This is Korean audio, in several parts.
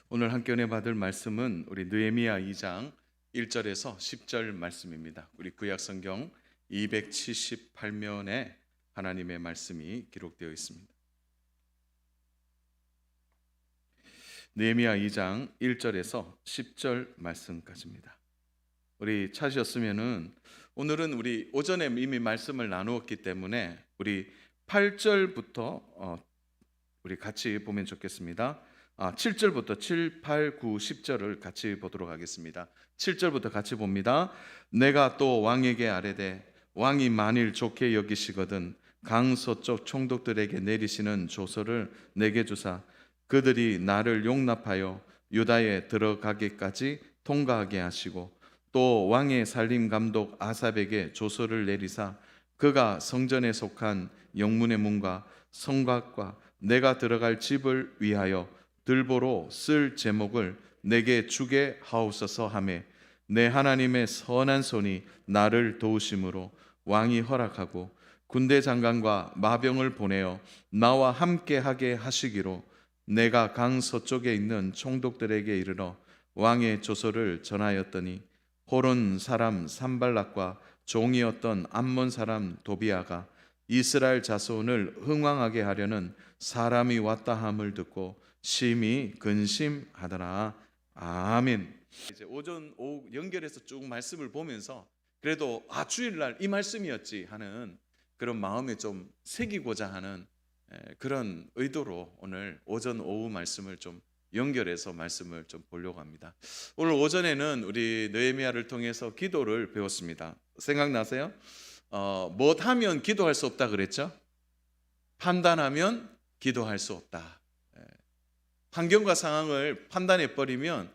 오늘 함께 은혜 받을 말씀은 우리 느헤미야 2장 1절에서 10절 말씀입니다. 우리 구약 성경 278면에 하나님의 말씀이 기록되어 있습니다. 느헤미야 2장 1절에서 10절 말씀까지입니다. 우리 찾으셨으면은 오늘은 우리 오전에 이미 말씀을 나누었기 때문에 우리 8절부터 우리 같이 보면 좋겠습니다. 7절부터 7, 8, 9, 10절을 같이 보도록 하겠습니다. 7절부터 같이 봅니다. 내가 또 왕에게 아뢰되 왕이 만일 좋게 여기시거든 강서쪽 총독들에게 내리시는 조서를 내게 주사 그들이 나를 용납하여 유다에 들어가기까지 통과하게 하시고 또 왕의 살림 감독 아삽에게 조서를 내리사 그가 성전에 속한 영문의 문과 성곽과 내가 들어갈 집을 위하여 들보로 쓸 제목을 내게 주게 하옵소서 하매 내 하나님의 선한 손이 나를 도우심으로 왕이 허락하고 군대 장관과 마병을 보내어 나와 함께 하게 하시기로 내가 강 서쪽에 있는 총독들에게 이르러 왕의 조서를 전하였더니 호론 사람 산발락과 종이었던 암몬 사람 도비아가 이스라엘 자손을 흥왕하게 하려는 사람이 왔다 함을 듣고 심히 근심하더라. 아멘. 이제 오전 오후 연결해서 쭉 말씀을 보면서 그래도 주일날 이 말씀이었지 하는 그런 마음에 좀 새기고자 하는 그런 의도로 오늘 오전 오후 말씀을 좀 연결해서 말씀을 좀 보려고 합니다. 오늘 오전에는 우리 느헤미야를 통해서 기도를 배웠습니다. 생각나세요? 못하면 기도할 수 없다 그랬죠? 판단하면 기도할 수 없다. 환경과 상황을 판단해 버리면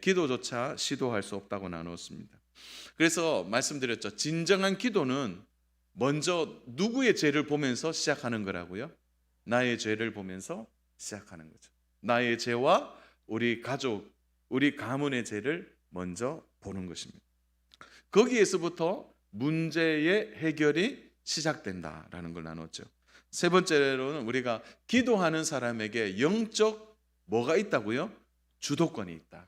기도조차 시도할 수 없다고 나누었습니다. 그래서 말씀드렸죠. 진정한 기도는 먼저 누구의 죄를 보면서 시작하는 거라고요? 나의 죄를 보면서 시작하는 거죠. 나의 죄와 우리 가족, 우리 가문의 죄를 먼저 보는 것입니다. 거기에서부터 문제의 해결이 시작된다라는 걸 나눴죠. 세 번째로는 우리가 기도하는 사람에게 영적 뭐가 있다고요? 주도권이 있다.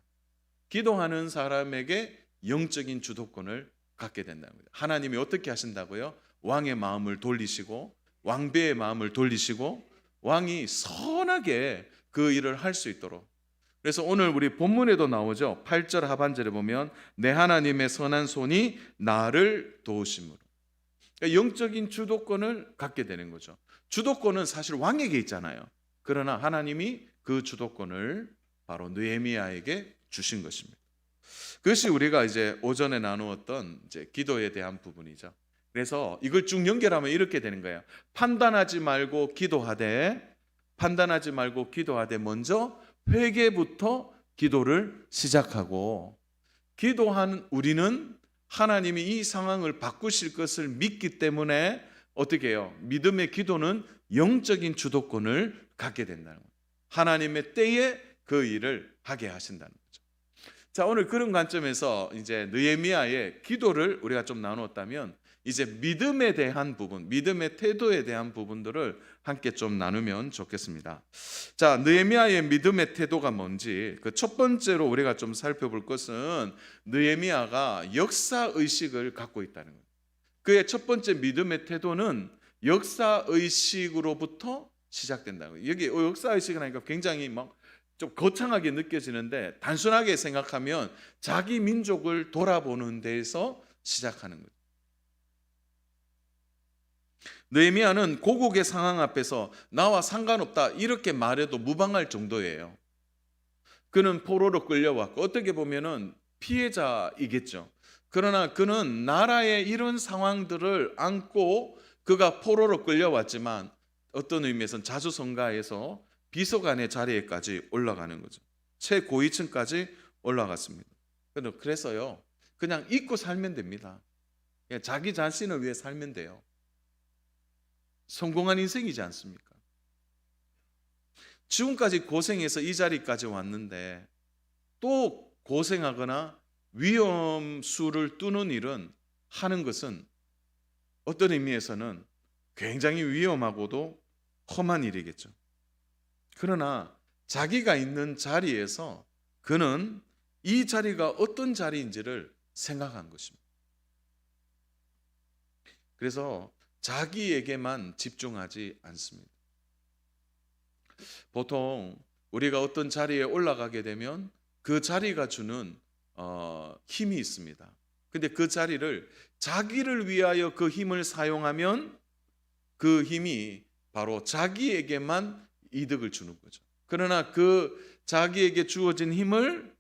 기도하는 사람에게 영적인 주도권을 갖게 된다는 거예요. 하나님이 어떻게 하신다고요? 왕의 마음을 돌리시고 왕비의 마음을 돌리시고 왕이 선하게 그 일을 할 수 있도록. 그래서 오늘 우리 본문에도 나오죠. 8절 하반절에 보면 내 하나님의 선한 손이 나를 도우심으로. 그러니까 영적인 주도권을 갖게 되는 거죠. 주도권은 사실 왕에게 있잖아요. 그러나 하나님이 그 주도권을 바로 느헤미야에게 주신 것입니다. 그것이 우리가 이제 오전에 나누었던 이제 기도에 대한 부분이죠. 그래서 이걸 쭉 연결하면 이렇게 되는 거예요. 판단하지 말고 기도하되 먼저 회개부터 기도를 시작하고 기도한 우리는 하나님이 이 상황을 바꾸실 것을 믿기 때문에 어떻게 해요? 믿음의 기도는 영적인 주도권을 갖게 된다는 거예요. 하나님의 때에 그 일을 하게 하신다는 거죠. 자, 오늘 그런 관점에서 이제 느헤미야의 기도를 우리가 좀 나누었다면 이제 믿음에 대한 부분, 믿음의 태도에 대한 부분들을 함께 좀 나누면 좋겠습니다. 자, 느헤미야의 믿음의 태도가 뭔지 그 첫 번째로 우리가 좀 살펴볼 것은 느헤미야가 역사 의식을 갖고 있다는 거예요. 그의 첫 번째 믿음의 태도는 역사 의식으로부터 시작된다는 거예요. 여기 역사 의식을 하니까 굉장히 막 좀 거창하게 느껴지는데 단순하게 생각하면 자기 민족을 돌아보는 데에서 시작하는 거예요. 느헤미야는 고국의 상황 앞에서 나와 상관없다 이렇게 말해도 무방할 정도예요. 그는 포로로 끌려왔고 어떻게 보면은 피해자이겠죠. 그러나 그는 나라의 이런 상황들을 안고 그가 포로로 끌려왔지만 어떤 의미에서는 자주성가해서 비서관의 자리에까지 올라가는 거죠. 최고위층까지 올라갔습니다. 그래서요 그냥 잊고 살면 됩니다. 자기 자신을 위해 살면 돼요. 성공한 인생이지 않습니까? 지금까지 고생해서 이 자리까지 왔는데 또 고생하거나 위험수를 뚫는 일은 하는 것은 어떤 의미에서는 굉장히 위험하고도 험한 일이겠죠. 그러나 자기가 있는 자리에서 그는 이 자리가 어떤 자리인지를 생각한 것입니다. 그래서 자기에게만 집중하지 않습니다. 보통 우리가 어떤 자리에 올라가게 되면 그 자리가 주는 힘이 있습니다. 근데 그 자리를 자기를 위하여 그 힘을 사용하면 그 힘이 바로 자기에게만 이득을 주는 거죠. 그러나 그 자기에게 주어진 힘을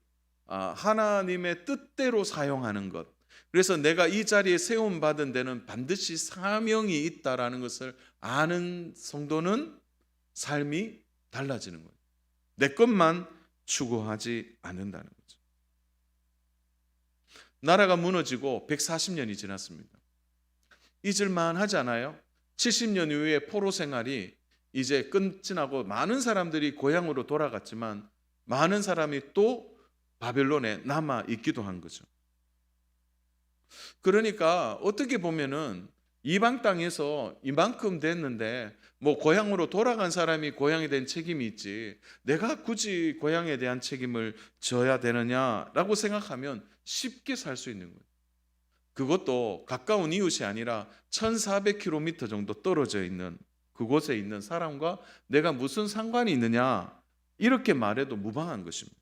하나님의 뜻대로 사용하는 것. 그래서 내가 이 자리에 세움 받은 데는 반드시 사명이 있다라는 것을 아는 성도는 삶이 달라지는 거예요. 내 것만 추구하지 않는다는 거죠. 나라가 무너지고 140년이 지났습니다. 잊을만 하지 않아요? 70년 이후에 포로 생활이 이제 끝지나고 많은 사람들이 고향으로 돌아갔지만 많은 사람이 또 바벨론에 남아 있기도 한 거죠. 그러니까 어떻게 보면은 이방 땅에서 이만큼 됐는데 뭐 고향으로 돌아간 사람이 고향에 대한 책임이 있지 내가 굳이 고향에 대한 책임을 져야 되느냐라고 생각하면 쉽게 살 수 있는 거예요. 그것도 가까운 이웃이 아니라 1400km 정도 떨어져 있는 그곳에 있는 사람과 내가 무슨 상관이 있느냐 이렇게 말해도 무방한 것입니다.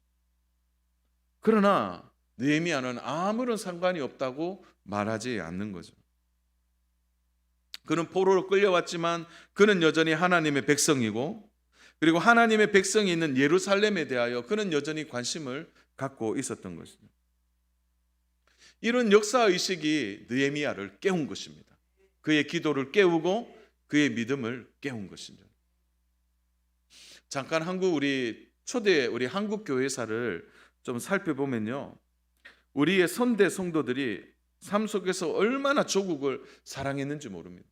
그러나 느헤미야는 아무런 상관이 없다고 말하지 않는 거죠. 그는 포로로 끌려왔지만 그는 여전히 하나님의 백성이고 그리고 하나님의 백성이 있는 예루살렘에 대하여 그는 여전히 관심을 갖고 있었던 것입니다. 이런 역사의식이 느헤미야를 깨운 것입니다. 그의 기도를 깨우고 그의 믿음을 깨운 것입니다. 잠깐 우리 한국 교회사를 좀 살펴보면요. 우리의 선대 성도들이 삶 속에서 얼마나 조국을 사랑했는지 모릅니다.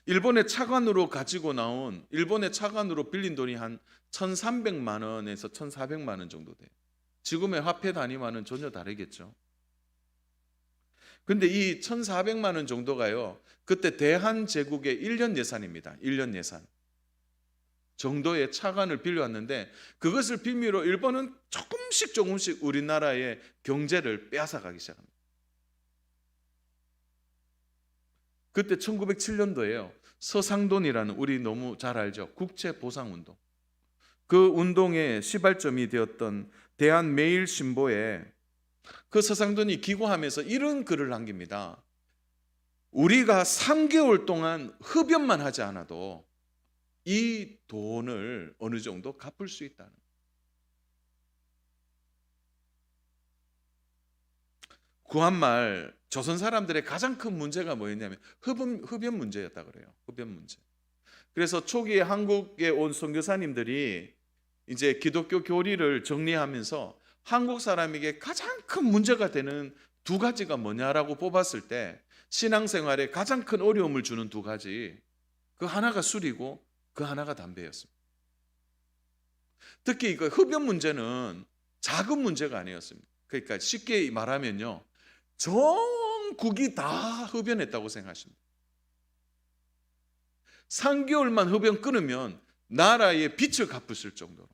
일본의 차관으로 빌린 돈이 한 1,300만 원에서 1,400만 원 정도 돼요. 지금의 화폐 단위와는 전혀 다르겠죠. 근데 이 1,400만 원 정도가요. 그때 대한제국의 1년 예산입니다. 1년 예산. 정도의 차관을 빌려왔는데 그것을 빌미로 일본은 조금씩 우리나라의 경제를 빼앗아가기 시작합니다. 그때 1907년도에요. 서상돈이라는 우리 너무 잘 알죠. 국채보상운동. 그 운동의 시발점이 되었던 대한매일신보에 그 서상돈이 기고하면서 이런 글을 남깁니다. 우리가 3개월 동안 흡연만 하지 않아도 이 돈을 어느 정도 갚을 수 있다는. 구한말 조선 사람들의 가장 큰 문제가 뭐였냐면 흡연 문제였다 그래요. 흡연 문제. 그래서 초기에 한국에 온 선교사님들이 이제 기독교 교리를 정리하면서 한국 사람에게 가장 큰 문제가 되는 두 가지가 뭐냐라고 뽑았을 때 신앙생활에 가장 큰 어려움을 주는 두 가지. 그 하나가 술이고 그 하나가 담배였습니다. 특히 그 흡연 문제는 작은 문제가 아니었습니다. 그러니까 쉽게 말하면요. 전국이 다 흡연했다고 생각하십니다. 3개월만 흡연 끊으면 나라의 빚을 갚으실 정도로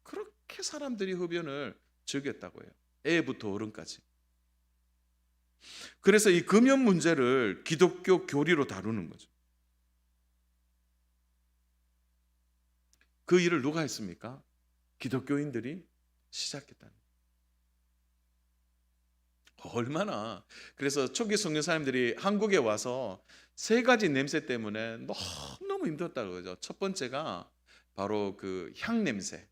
그렇게 사람들이 흡연을 즐겼다고 해요. 애부터 어른까지. 그래서 이 금연 문제를 기독교 교리로 다루는 거죠. 그 일을 누가 했습니까? 기독교인들이 시작했다는 거예요. 얼마나. 그래서 초기 선교사님들이 한국에 와서 세 가지 냄새 때문에 너무 힘들었다고 그러죠. 첫 번째가 바로 그 향냄새.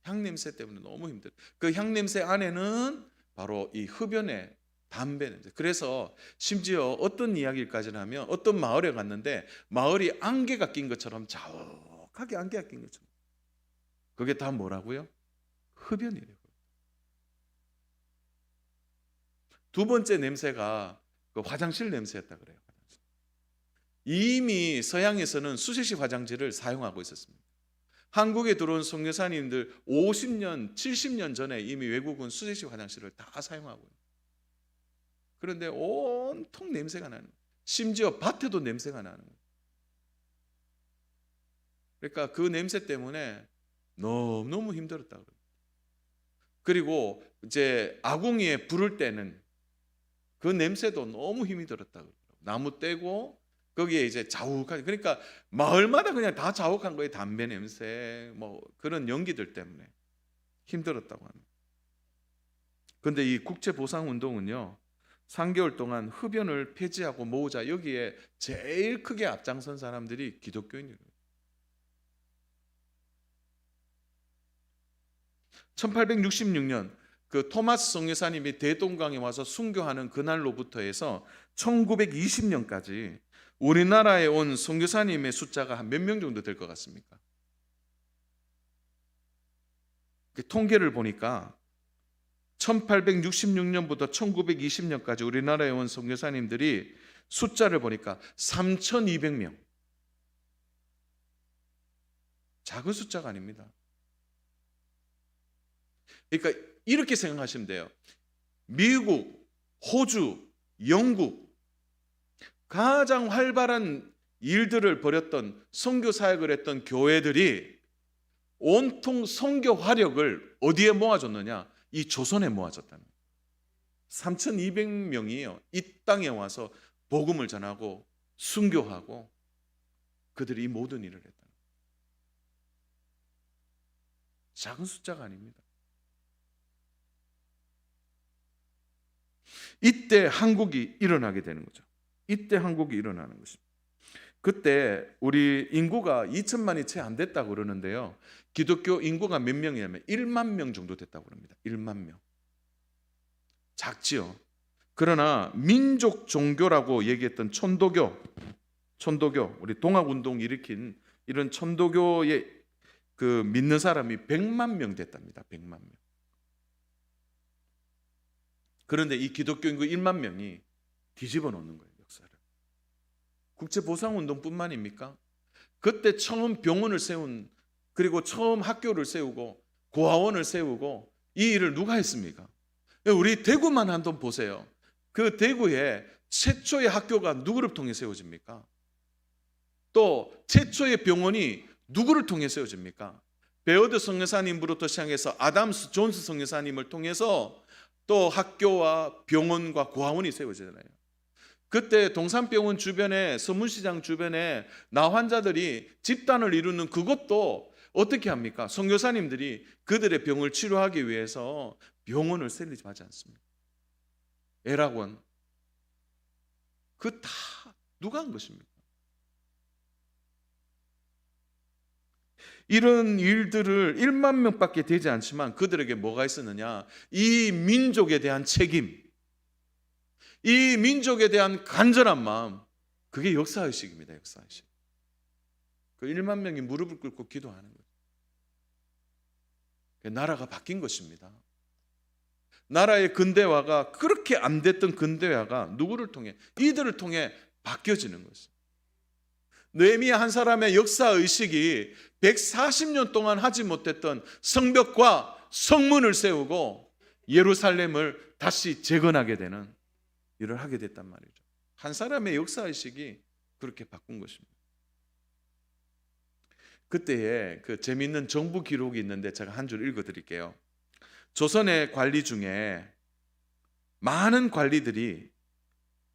향냄새 때문에 너무 힘들어요. 그 향냄새 안에는 바로 이 흡연의 담배 냄새. 그래서 심지어 어떤 이야기까지는 하면 어떤 마을에 갔는데 마을이 안개가 낀 것처럼 자욱하게 안개가 낀 것처럼. 그게 다 뭐라고요? 흡연이래요. 두 번째 냄새가 그 화장실 냄새였다 그래요. 이미 서양에서는 수세식 화장지를 사용하고 있었습니다. 한국에 들어온 선교사님들 50년, 70년 전에 이미 외국은 수세식 화장실을 다 사용하고 있어요. 그런데 온통 냄새가 나는 거예요. 심지어 밭에도 냄새가 나는 거예요. 그러니까 그 냄새 때문에 너무너무 힘들었다고 그래요. 그리고 이제 아궁이에 불을 때는 그 냄새도 너무 힘이 들었다고 그래요. 나무 떼고 거기에 이제 자욱한, 그러니까 마을마다 그냥 다 자욱한 거예요. 담배 냄새 뭐 그런 연기들 때문에 힘들었다고 합니다. 그런데 이 국제보상운동은요 3개월 동안 흡연을 폐지하고 모으자, 여기에 제일 크게 앞장선 사람들이 기독교인이에요. 1866년 그 토마스 성교사님이 대동강에 와서 순교하는 그날로부터 해서 1920년까지 우리나라에 온 선교사님의 숫자가 한 몇 명 정도 될 것 같습니까? 통계를 보니까 1866년부터 1920년까지 우리나라에 온 선교사님들이 숫자를 보니까 3,200명. 작은 숫자가 아닙니다. 그러니까 이렇게 생각하시면 돼요. 미국, 호주, 영국 가장 활발한 일들을 벌였던, 선교 사역을 했던 교회들이 온통 선교 화력을 어디에 모아줬느냐? 이 조선에 모아졌다는 거예요. 3,200명이요. 이 땅에 와서 복음을 전하고 순교하고 그들이 이 모든 일을 했다는 거예요. 작은 숫자가 아닙니다. 이때 한국이 일어나게 되는 거죠. 이때 한국이 일어나는 것입니다. 그때 우리 인구가 2천만이 채 안 됐다고 그러는데요. 기독교 인구가 몇 명이냐면 1만 명 정도 됐다고 그럽니다. 1만 명. 작지요. 그러나 민족 종교라고 얘기했던 천도교, 우리 동학운동 일으킨 이런 천도교에 그 믿는 사람이 100만 명 됐답니다. 100만 명. 그런데 이 기독교 인구 1만 명이 뒤집어 놓는 거예요, 역사를. 국제보상운동뿐만입니까? 그때 처음 병원을 세운, 그리고 처음 학교를 세우고 고아원을 세우고 이 일을 누가 했습니까? 우리 대구만 한번 보세요. 그 대구에 최초의 학교가 누구를 통해 세워집니까? 또 최초의 병원이 누구를 통해 세워집니까? 베어드 선교사님부터 시작해서 아담스 존스 선교사님을 통해서 또 학교와 병원과 고아원이 세워지잖아요. 그때 동산병원 주변에, 서문시장 주변에 나 환자들이 집단을 이루는 그것도 어떻게 합니까? 선교사님들이 그들의 병을 치료하기 위해서 병원을 설립하지 않습니다. 애락원. 그 다 누가 한 것입니까? 이런 일들을 1만 명밖에 되지 않지만 그들에게 뭐가 있었느냐? 이 민족에 대한 책임, 이 민족에 대한 간절한 마음, 그게 역사의식입니다. 역사의식. 그 1만 명이 무릎을 꿇고 기도하는 거예요. 나라가 바뀐 것입니다. 나라의 근대화가, 그렇게 안 됐던 근대화가 누구를 통해? 이들을 통해 바뀌어지는 것이죠. 느헤미야 한 사람의 역사의식이 140년 동안 하지 못했던 성벽과 성문을 세우고 예루살렘을 다시 재건하게 되는 일을 하게 됐단 말이죠. 한 사람의 역사의식이 그렇게 바꾼 것입니다. 그때에 그 재미있는 정부 기록이 있는데 제가 한 줄 읽어드릴게요. 조선의 관리 중에 많은 관리들이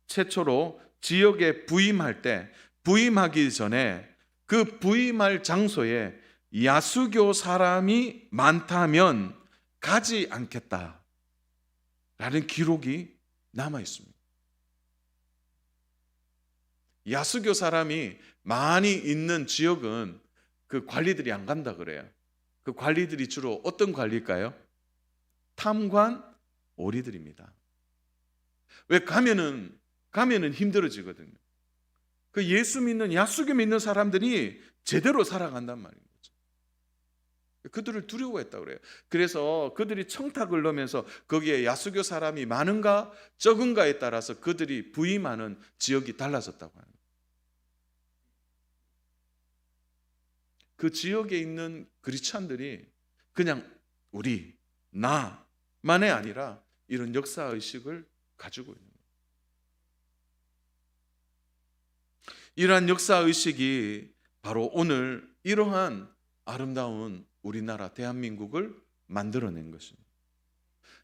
최초로 지역에 부임할 때, 부임하기 전에 그 부임할 장소에 야수교 사람이 많다면 가지 않겠다라는 기록이 남아 있습니다. 야수교 사람이 많이 있는 지역은 그 관리들이 안 간다 그래요. 그 관리들이 주로 어떤 관리일까요? 탐관 오리들입니다. 왜? 가면은 힘들어지거든요. 그 예수 믿는, 야수교 믿는 사람들이 제대로 살아간단 말인 거죠. 그들을 두려워했다고 그래요. 그래서 그들이 청탁을 넣으면서 거기에 야수교 사람이 많은가 적은가에 따라서 그들이 부임하는 지역이 달라졌다고 합니다. 그 지역에 있는 그리스찬들이 그냥 우리, 나만이 아니라 이런 역사의식을 가지고 있는 거예요. 이러한 역사의식이 바로 오늘 이러한 아름다운 우리나라 대한민국을 만들어낸 것입니다.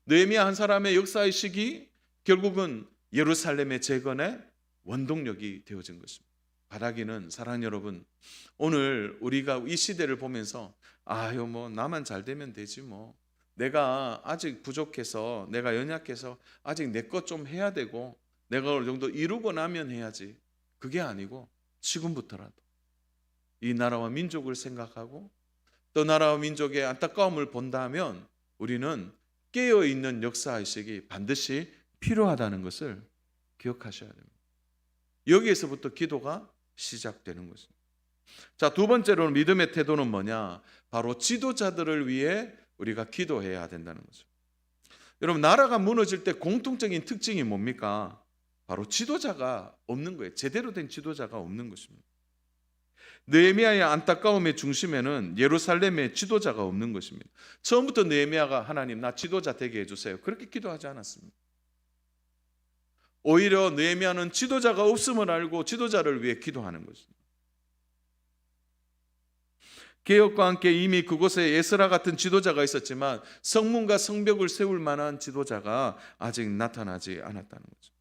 느헤미야 한 사람의 역사의식이 결국은 예루살렘의 재건의 원동력이 되어진 것입니다. 바라기는 사랑하는 여러분, 오늘 우리가 이 시대를 보면서 아유 뭐 나만 잘 되면 되지 뭐, 내가 아직 부족해서, 내가 연약해서 아직 내 것 좀 해야 되고, 내가 어느 정도 이루고 나면 해야지, 그게 아니고 지금부터라도 이 나라와 민족을 생각하고 또 나라와 민족의 안타까움을 본다면 우리는 깨어있는 역사의식이 반드시 필요하다는 것을 기억하셔야 됩니다. 여기에서부터 기도가 시작되는 것입니다. 자, 두 번째로는 믿음의 태도는 뭐냐? 바로 지도자들을 위해 우리가 기도해야 된다는 거죠. 여러분, 나라가 무너질 때 공통적인 특징이 뭡니까? 바로 지도자가 없는 거예요. 제대로 된 지도자가 없는 것입니다. 느헤미야의 안타까움의 중심에는 예루살렘의 지도자가 없는 것입니다. 처음부터 느헤미야가 하나님 나 지도자 되게 해주세요, 그렇게 기도하지 않았습니다. 오히려 느헤미야는 지도자가 없음을 알고 지도자를 위해 기도하는 것입니다. 개혁과 함께 이미 그곳에 에스라 같은 지도자가 있었지만 성문과 성벽을 세울 만한 지도자가 아직 나타나지 않았다는 거죠.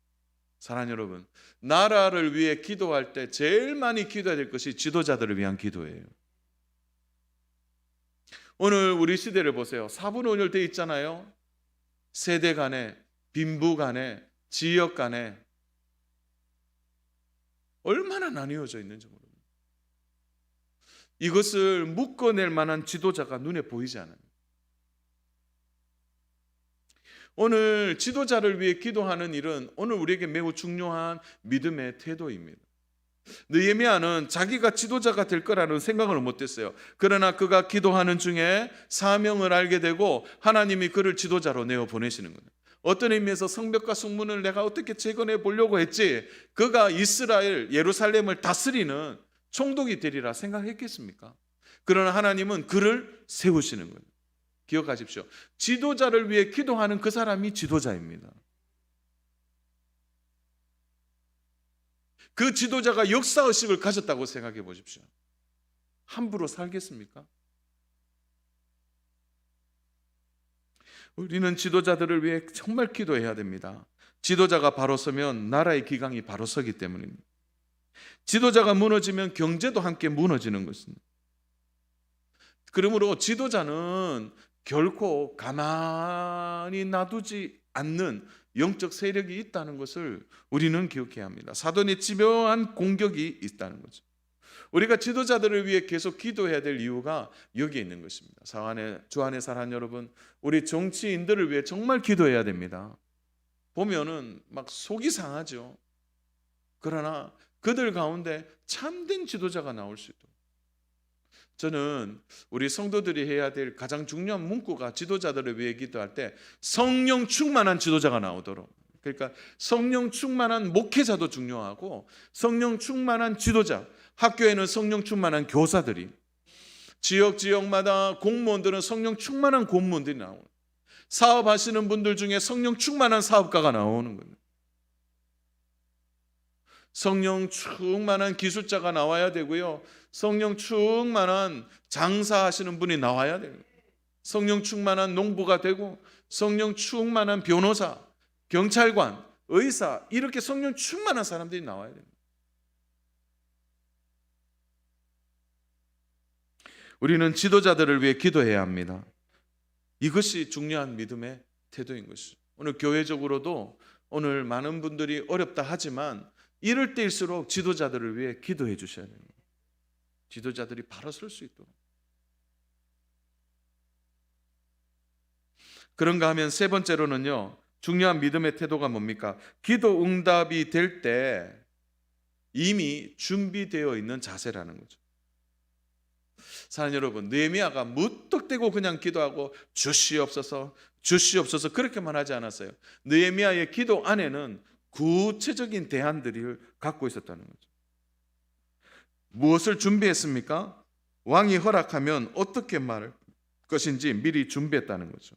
사랑하는 여러분, 나라를 위해 기도할 때 제일 많이 기도해야 될 것이 지도자들을 위한 기도예요. 오늘 우리 시대를 보세요. 사분오열되어 있잖아요. 세대 간에, 빈부 간에, 지역 간에 얼마나 나뉘어져 있는지 모릅니다. 이것을 묶어낼 만한 지도자가 눈에 보이지 않아요. 오늘 지도자를 위해 기도하는 일은 오늘 우리에게 매우 중요한 믿음의 태도입니다. 느헤미야는 자기가 지도자가 될 거라는 생각을 못했어요. 그러나 그가 기도하는 중에 사명을 알게 되고 하나님이 그를 지도자로 내어 보내시는 거예요. 어떤 의미에서 성벽과 성문을 내가 어떻게 재건해 보려고 했지, 그가 이스라엘 예루살렘을 다스리는 총독이 되리라 생각했겠습니까? 그러나 하나님은 그를 세우시는 거예요. 기억하십시오. 지도자를 위해 기도하는 그 사람이 지도자입니다. 그 지도자가 역사의식을 가졌다고 생각해 보십시오. 함부로 살겠습니까? 우리는 지도자들을 위해 정말 기도해야 됩니다. 지도자가 바로 서면 나라의 기강이 바로 서기 때문입니다. 지도자가 무너지면 경제도 함께 무너지는 것입니다. 그러므로 지도자는 결코 가만히 놔두지 않는 영적 세력이 있다는 것을 우리는 기억해야 합니다. 사단의 집요한 공격이 있다는 거죠. 우리가 지도자들을 위해 계속 기도해야 될 이유가 여기에 있는 것입니다. 주 안에 사랑하는 여러분, 우리 정치인들을 위해 정말 기도해야 됩니다. 보면은 막 속이 상하죠. 그러나 그들 가운데 참된 지도자가 나올 수 있도록, 저는 우리 성도들이 해야 될 가장 중요한 문구가 지도자들을 위해 기도할 때 성령 충만한 지도자가 나오도록, 그러니까 성령 충만한 목회자도 중요하고 성령 충만한 지도자, 학교에는 성령 충만한 교사들이, 지역마다 공무원들은 성령 충만한 공무원들이 나오는, 사업하시는 분들 중에 성령 충만한 사업가가 나오는 거예요. 성령 충만한 기술자가 나와야 되고요, 성령 충만한 장사하시는 분이 나와야 돼요. 성령 충만한 농부가 되고 성령 충만한 변호사, 경찰관, 의사, 이렇게 성령 충만한 사람들이 나와야 됩니다. 우리는 지도자들을 위해 기도해야 합니다. 이것이 중요한 믿음의 태도인 것이죠. 오늘 교회적으로도 오늘 많은 분들이 어렵다 하지만 이럴 때일수록 지도자들을 위해 기도해 주셔야 됩니다. 지도자들이 바로 설 수 있도록. 그런가 하면 세 번째로는요, 중요한 믿음의 태도가 뭡니까? 기도 응답이 될 때 이미 준비되어 있는 자세라는 거죠. 사랑하는 여러분, 느헤미야가 무턱대고 그냥 기도하고 주시옵소서 그렇게만 하지 않았어요. 느헤미야의 기도 안에는 구체적인 대안들을 갖고 있었다는 거죠. 무엇을 준비했습니까? 왕이 허락하면 어떻게 말할 것인지 미리 준비했다는 거죠.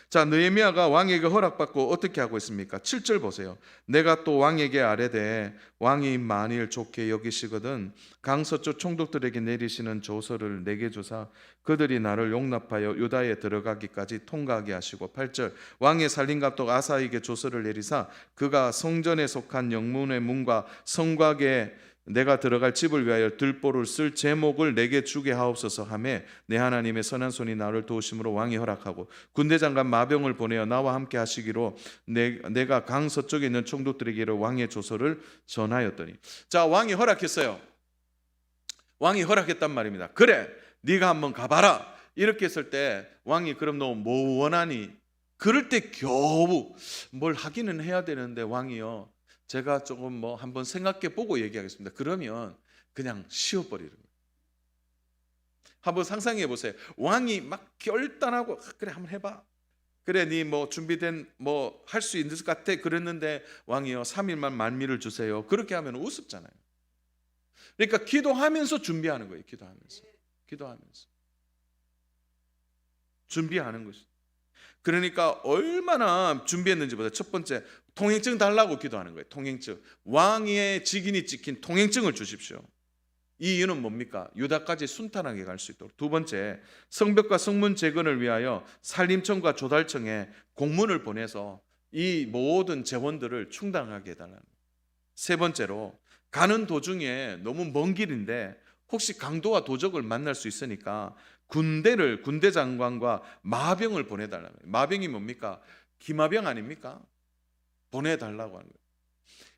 자, 느헤미야가 왕에게 허락받고 어떻게 하고 있습니까? 7절 보세요. 내가 또 왕에게 아뢰되 왕이 만일 좋게 여기시거든 강서쪽 총독들에게 내리시는 조서를 내게 주사 그들이 나를 용납하여 유다에 들어가기까지 통과하게 하시고. 8절 왕의 살림감독 아사에게 조서를 내리사 그가 성전에 속한 영문의 문과 성곽에 내가 들어갈 집을 위하여 들보를 쓸 제목을 내게 주게 하옵소서 하매 내 하나님의 선한 손이 나를 도우심으로 왕이 허락하고 군대 장관 마병을 보내어 나와 함께 하시기로 내가 강 서쪽에 있는 총독들에게 왕의 조서를 전하였더니. 자, 왕이 허락했어요. 왕이 허락했단 말입니다. 그래, 네가 한번 가봐라. 이렇게 했을 때 왕이 그럼 너 뭐 원하니? 그럴 때 겨우 뭘 하기는 해야 되는데 왕이요, 제가 조금 뭐 한번 생각해 보고 얘기하겠습니다. 그러면 그냥 쉬어버리는 거예요. 한번 상상해 보세요. 왕이 막 결단하고 그래 한번 해봐. 그래 네 뭐 준비된 뭐 할 수 있는 것 같아. 그랬는데 왕이요 3일만 만미를 주세요. 그렇게 하면 우습잖아요. 그러니까 기도하면서 준비하는 거예요. 기도하면서 준비하는 것이. 그러니까 얼마나 준비했는지보다 첫 번째 통행증 달라고 기도하는 거예요. 통행증. 왕의 직인이 찍힌 통행증을 주십시오. 이 이유는 뭡니까? 유다까지 순탄하게 갈 수 있도록. 두 번째, 성벽과 성문 재건을 위하여 산림청과 조달청에 공문을 보내서 이 모든 재원들을 충당하게 해달라는 거예요. 세 번째로, 가는 도중에 너무 먼 길인데 혹시 강도와 도적을 만날 수 있으니까 군대 장관과 마병을 보내달라는 거예요. 마병이 뭡니까? 기마병 아닙니까? 보내달라고 하는 거예요.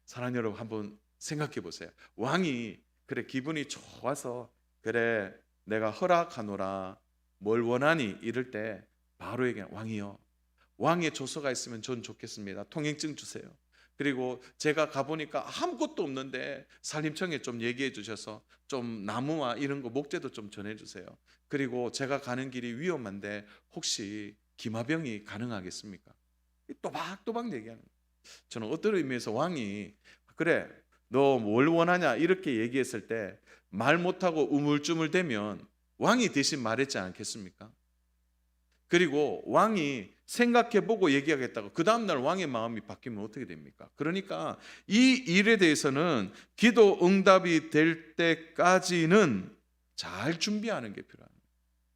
사랑하는 여러분, 한번 생각해 보세요. 왕이 그래 기분이 좋아서 그래 내가 허락하노라 뭘 원하니 이럴 때 바로 얘기해. 왕이요, 왕의 조서가 있으면 전 좋겠습니다. 통행증 주세요. 그리고 제가 가보니까 아무것도 없는데 산림청에 좀 얘기해 주셔서 좀 나무와 이런 거 목재도 좀 전해주세요. 그리고 제가 가는 길이 위험한데 혹시 기마병이 가능하겠습니까? 또박또박 얘기하는 거예요. 저는 어떤 의미에서 왕이 그래 너 뭘 원하냐 이렇게 얘기했을 때 말 못하고 우물쭈물대면 왕이 대신 말했지 않겠습니까? 그리고 왕이 생각해보고 얘기하겠다고 그 다음날 왕의 마음이 바뀌면 어떻게 됩니까? 그러니까 이 일에 대해서는 기도 응답이 될 때까지는 잘 준비하는 게 필요합니다.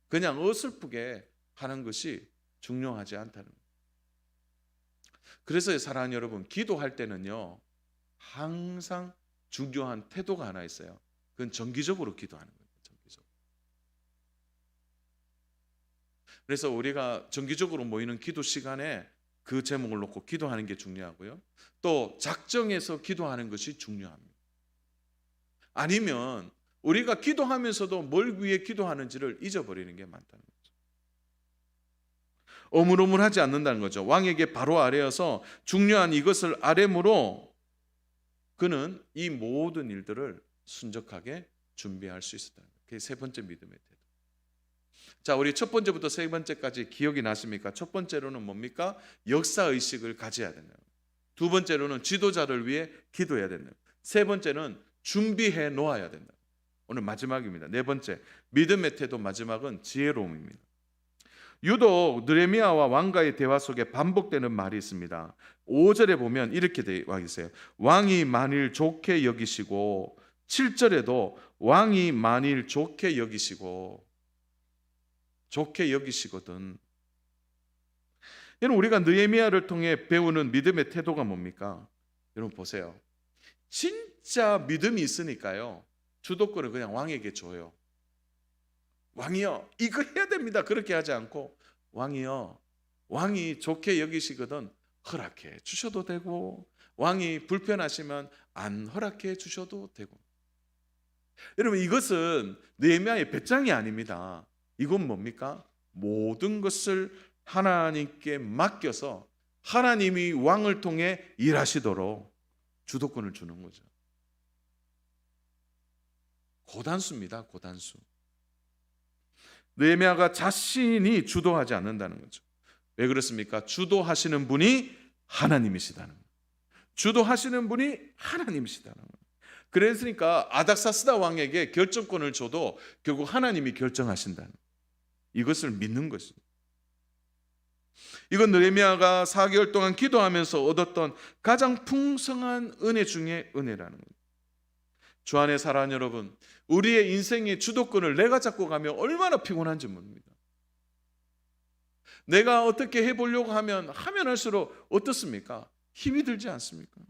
그냥 어설프게 하는 것이 중요하지 않다는 거예요. 그래서 사랑하는 여러분, 기도할 때는요 항상 중요한 태도가 하나 있어요. 그건 정기적으로 기도하는 거예요. 정기적으로. 그래서 우리가 정기적으로 모이는 기도 시간에 그 제목을 놓고 기도하는 게 중요하고요. 또 작정해서 기도하는 것이 중요합니다. 아니면 우리가 기도하면서도 뭘 위해 기도하는지를 잊어버리는 게 많다는 거죠. 오물오물하지 않는다는 거죠. 왕에게 바로 아뢰어서 중요한 이것을 아뢰므로 그는 이 모든 일들을 순적하게 준비할 수 있었다. 그게 세 번째 믿음의 태도. 자, 우리 첫 번째부터 세 번째까지 기억이 나십니까? 첫 번째로는 뭡니까? 역사 의식을 가져야 된다. 두 번째로는 지도자를 위해 기도해야 된다. 세 번째는 준비해 놓아야 된다. 오늘 마지막입니다. 네 번째, 믿음의 태도 마지막은 지혜로움입니다. 유독 느헤미야와 왕과의 대화 속에 반복되는 말이 있습니다. 5절에 보면 이렇게 되어 있어요. 왕이 만일 좋게 여기시고, 7절에도 왕이 만일 좋게 여기시고, 좋게 여기시거든. 여러분, 우리가 느헤미야를 통해 배우는 믿음의 태도가 뭡니까? 여러분 보세요. 진짜 믿음이 있으니까요 주도권을 그냥 왕에게 줘요. 왕이요 이거 해야 됩니다 그렇게 하지 않고, 왕이요 왕이 좋게 여기시거든 허락해 주셔도 되고, 왕이 불편하시면 안 허락해 주셔도 되고. 여러분, 이것은 느헤미야의 배짱이 아닙니다. 이건 뭡니까? 모든 것을 하나님께 맡겨서 하나님이 왕을 통해 일하시도록 주도권을 주는 거죠. 고단수입니다. 고단수. 느헤미야가 자신이 주도하지 않는다는 거죠. 왜 그렇습니까? 주도하시는 분이 하나님이시다는 거예요. 주도하시는 분이 하나님이시다는 거예요. 그랬으니까 아닥사스다 왕에게 결정권을 줘도 결국 하나님이 결정하신다는 거예요. 이것을 믿는 것입니다. 이건 느헤미야가 4개월 동안 기도하면서 얻었던 가장 풍성한 은혜 중에 은혜라는 거예요. 주 안에 사랑하는 여러분, 우리의 인생의 주도권을 내가 잡고 가면 얼마나 피곤한지 모릅니다. 내가 어떻게 해보려고 하면 할수록 어떻습니까? 힘이 들지 않습니까?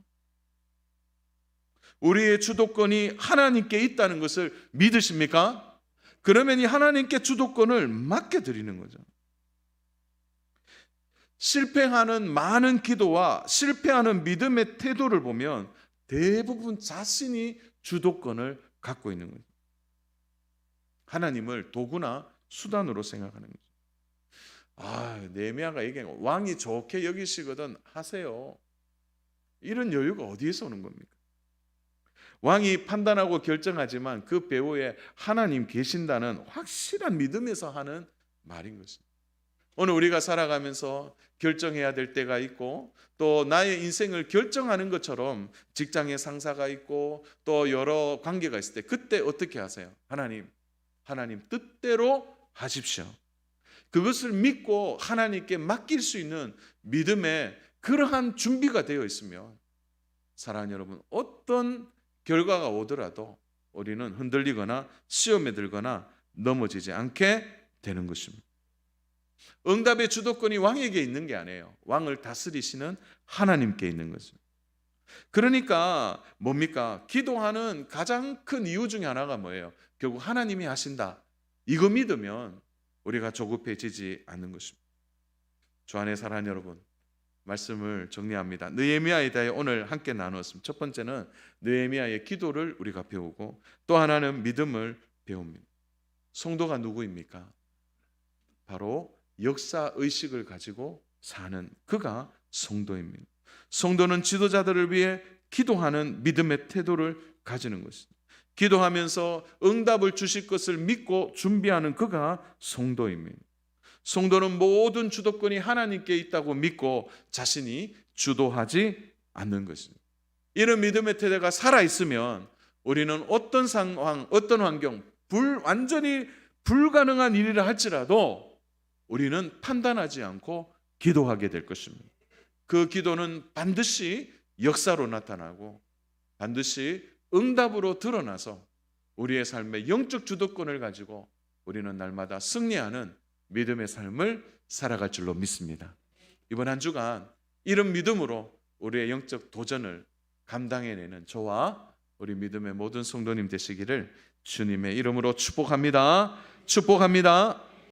우리의 주도권이 하나님께 있다는 것을 믿으십니까? 그러면 이 하나님께 주도권을 맡겨드리는 거죠. 실패하는 많은 기도와 실패하는 믿음의 태도를 보면 대부분 자신이 주도권을 갖고 있는 거죠. 하나님을 도구나 수단으로 생각하는 거죠. 느헤미야가 얘기한 거, 왕이 좋게 여기시거든 하세요. 이런 여유가 어디에서 오는 겁니까? 왕이 판단하고 결정하지만 그 배후에 하나님 계신다는 확실한 믿음에서 하는 말인 것입니다. 오늘 우리가 살아가면서 결정해야 될 때가 있고, 또 나의 인생을 결정하는 것처럼 직장에 상사가 있고 또 여러 관계가 있을 때, 그때 어떻게 하세요? 하나님 뜻대로 하십시오. 그것을 믿고 하나님께 맡길 수 있는 믿음의 그러한 준비가 되어 있으면, 사랑하는 여러분, 어떤 결과가 오더라도 우리는 흔들리거나 시험에 들거나 넘어지지 않게 되는 것입니다. 응답의 주도권이 왕에게 있는 게 아니에요. 왕을 다스리시는 하나님께 있는 거죠. 그러니까 뭡니까? 기도하는 가장 큰 이유 중에 하나가 뭐예요? 결국 하나님이 하신다. 이거 믿으면 우리가 조급해지지 않는 것입니다. 주 안에 사랑하는 여러분, 말씀을 정리합니다. 느헤미야에 대해 오늘 함께 나누었습니다. 첫 번째는 느헤미야의 기도를 우리가 배우고, 또 하나는 믿음을 배웁니다. 성도가 누구입니까? 바로 역사의식을 가지고 사는 그가 성도입니다. 성도는 지도자들을 위해 기도하는 믿음의 태도를 가지는 것입니다. 기도하면서 응답을 주실 것을 믿고 준비하는 그가 성도입니다. 성도는 모든 주도권이 하나님께 있다고 믿고 자신이 주도하지 않는 것입니다. 이런 믿음의 태도가 살아있으면 우리는 어떤 상황, 어떤 환경, 완전히 불가능한 일이라 할지라도 우리는 판단하지 않고 기도하게 될 것입니다. 그 기도는 반드시 역사로 나타나고 반드시 응답으로 드러나서 우리의 삶의 영적 주도권을 가지고 우리는 날마다 승리하는 믿음의 삶을 살아갈 줄로 믿습니다. 이번 한 주간 이런 믿음으로 우리의 영적 도전을 감당해내는 저와 우리 믿음의 모든 성도님 되시기를 주님의 이름으로 축복합니다. 축복합니다.